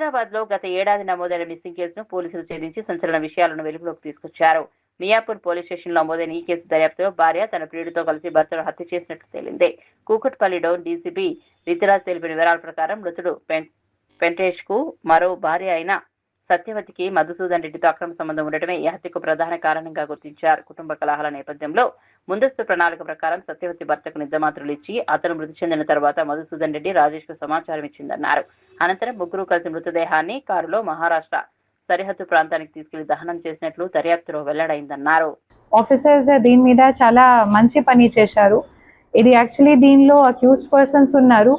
హైదరాబాద్ లో గత ఏడాది నమోదైన మిస్సింగ్ కేసును పోలీసులు ఛేదించి సంచలన విషయాలను వెలుగులోకి తీసుకొచ్చారు. మియాపూర్ పోలీస్ స్టేషన్ లో నమోదైన ఈ కేసు దర్యాప్తులో భార్య తన ప్రియుడితో కలిసి భర్తను హత్య చేసినట్లు తేలింది. కూకట్పల్లి డౌన్ డీసీపీ రితిరాజ్ తెలిపిన వివరాల ప్రకారం మృతుడు వెంకటేష్ కు మరో భార్య అయిన సత్యవతికి మధుసూదన్ రెడ్డితో అక్రమ సంబంధం ఉండటమే ఈ హత్యకు ప్రధాన కారణంగా గుర్తించారు. కుటుంబ కలహాల నేపథ్యంలో ముందస్తు ప్రణాళిక ప్రకారం సత్యవతి భర్తకు నిద్రమాత్రలు ఇచ్చి అతను మృతి చెందిన తర్వాత మధుసూదన్ రెడ్డి రాజేష్ కు సమాచారం ఇచ్చిందన్నారు. అనంతరం ముగ్గురు కలిసి మృతదేహాన్ని కారులో మహారాష్ట్ర సరిహద్దు ప్రాంతానికి తీసుకెళ్లి దహనం చేసినట్లు దర్యాప్తులో వెల్లడైందన్నారు. ఆఫీసర్స్ దీని మీద చాలా మంచి పని చేశారు. ఇది యాక్చువల్లీ దీనిలో అక్యూజ్డ్ పర్సన్స్ ఉన్నారు.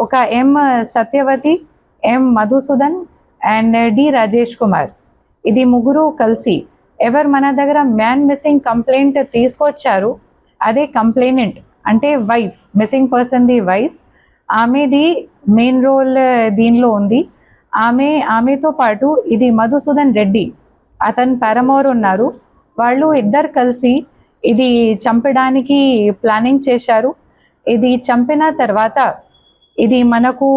ఒక ఎం సత్యవతి, ఎం మధుసూదన్ అండ్ డి రాజేష్ కుమార్. ఇది ముగ్గురు కలిసి ఎవరు మన దగ్గర మ్యాన్ మిస్సింగ్ కంప్లైంట్ తీసుకొచ్చారు అదే కంప్లైనెంట్ అంటే wife, missing person the wife, ఆమెది మెయిన్ రోల్ దీనిలో ఉంది. ఆమెతో పాటు ఇది మధుసూదన్ రెడ్డి, అతను పారమోర్ ఉన్నారు. వాళ్ళు ఇద్దరు కలిసి ఇది చంపడానికి ప్లానింగ్ చేశారు. ఇది చంపిన తర్వాత ఇది మనకు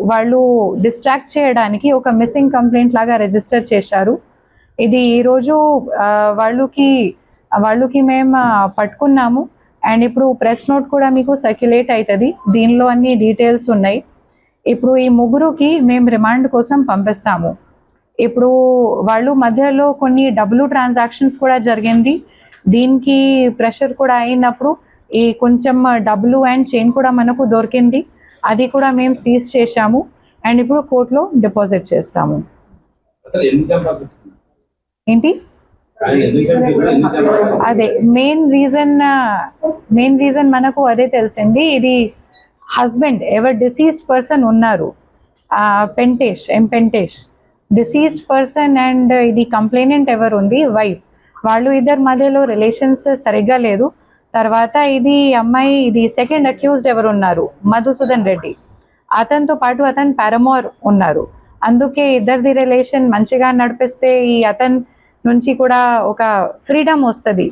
వాళ్ళు డిస్ట్రాక్ట్ చేయడానికి ఒక మిస్సింగ్ కంప్లైంట్ లాగా రిజిస్టర్ చేశారు. ఇది ఈరోజు వాళ్ళకి మేము పట్టుకున్నాము. అండ్ ఇప్పుడు ప్రెస్ నోట్ కూడా మీకు సర్క్యులేట్ అవుతుంది, దీనిలో అన్ని డీటెయిల్స్ ఉన్నాయి. ఇప్పుడు ఈ ముగ్గురుకి మేము రిమాండ్ కోసం పంపిస్తాము. ఇప్పుడు వాళ్ళు మధ్యలో కొన్ని డబ్బులు ట్రాన్సాక్షన్స్ కూడా జరిగింది. దీనికి ప్రెషర్ కూడా అయినప్పుడు ఈ కొంచెం డబ్బులు అండ్ చైన్ కూడా మనకు దొరికింది, అది కూడా మేము సీజ్ చేశాము అండ్ ఇప్పుడు కోర్టులో డిపాజిట్ చేస్తాము. ఏంటి అదే మెయిన్ రీజన్ మనకు అదే తెలిసింది. ఇది హస్బెండ్ ఎవరు డిసీజ్డ్ పర్సన్ ఉన్నారు, పెంటేష్ డిసీజ్డ్ పర్సన్ అండ్ ఇది కంప్లైనెంట్ ఎవరు ఉంది వైఫ్, వాళ్ళు ఇద్దరు మధ్యలో రిలేషన్స్ సరిగ్గా లేదు. తర్వాత ఇది అమ్మాయి, ఇది సెకండ్ అక్యూజ్డ్ ఎవరు ఉన్నారు మధుసూదన్ రెడ్డి, అతనితో పాటు అతను పారమోర్ ఉన్నారు. అందుకే ఇద్దరిది రిలేషన్ మంచిగా నడిపిస్తే ఈ అతని నుంచి కూడా ఒక ఫ్రీడమ్ వస్తుంది,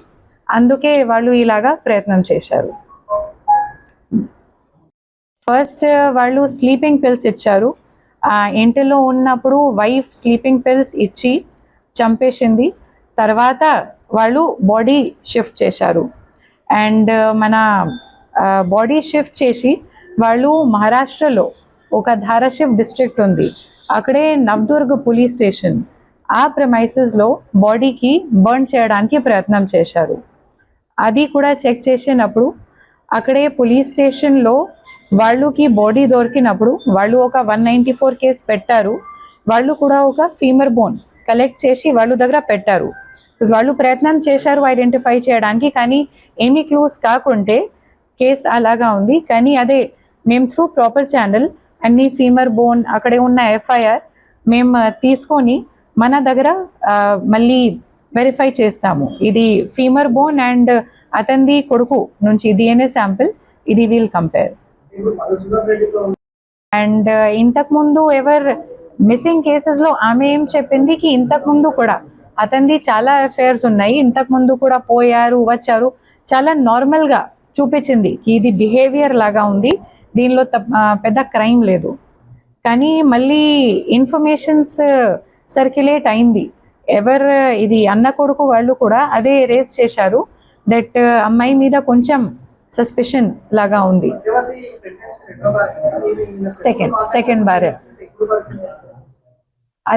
అందుకే వాళ్ళు ఇలాగా ప్రయత్నం చేశారు. ఫస్ట్ వాళ్ళు స్లీపింగ్ పిల్స్ ఇచ్చారు. ఇంటిలో ఉన్నప్పుడు వైఫ్ స్లీపింగ్ పిల్స్ ఇచ్చి చంపేసింది. తర్వాత వాళ్ళు బాడీ షిఫ్ట్ చేశారు అండ్ మన బాడీ షిఫ్ట్ చేసి వాళ్ళు మహారాష్ట్రలో ఒక ధారాషివ్ డిస్ట్రిక్ట్ ఉంది, అక్కడే నవదుర్గ్ పోలీస్ స్టేషన్ ఆ ప్రెమైసెస్లో బాడీకి బర్న్ చేయడానికి ప్రయత్నం చేశారు. అది కూడా చెక్ చేసినప్పుడు అక్కడే పోలీస్ స్టేషన్లో వాళ్ళకి బాడీ దొరికినప్పుడు వాళ్ళు ఒక 194 కేసు పెట్టారు. వాళ్ళు కూడా ఒక ఫీమర్ బోన్ కలెక్ట్ చేసి వాళ్ళ దగ్గర పెట్టారు. వాళ్ళు ప్రయత్నం చేశారు ఐడెంటిఫై చేయడానికి, కానీ ఏమీ క్లూస్ కాకుంటే కేసు అలాగా ఉంది. కానీ అదే మేము త్రూ ప్రాపర్ ఛానల్ అన్ని ఫీమర్ బోన్ అక్కడే ఉన్న ఎఫ్ఐఆర్ మేము తీసుకొని మన దగ్గర మళ్ళీ వెరిఫై చేస్తాము. ఇది ఫీమర్ బోన్ అండ్ అతనిది కొడుకు నుంచి డిఎన్ఏ శాంపిల్ ఇది వీల్ కంపేర్. అండ్ ఇంతకుముందు ఎవరు మిస్సింగ్ కేసెస్లో ఆమె ఏం చెప్పింది కి ఇంతకుముందు కూడా అతనిది చాలా అఫైర్స్ ఉన్నాయి, ఇంతకుముందు కూడా పోయారు వచ్చారు, చాలా నార్మల్గా చూపించింది ఇది బిహేవియర్ లాగా ఉంది, దీనిలో పెద్ద క్రైమ్ లేదు. కానీ మళ్ళీ ఇన్ఫర్మేషన్స్ సర్క్యులేట్ అయింది, ఎవరు ఇది అన్న కొడుకు వాళ్ళు కూడా అదే రేస్ చేశారు దట్ అమ్మాయి మీద కొంచెం సస్పిషన్ లాగా ఉంది. సెకండ్ భార్య.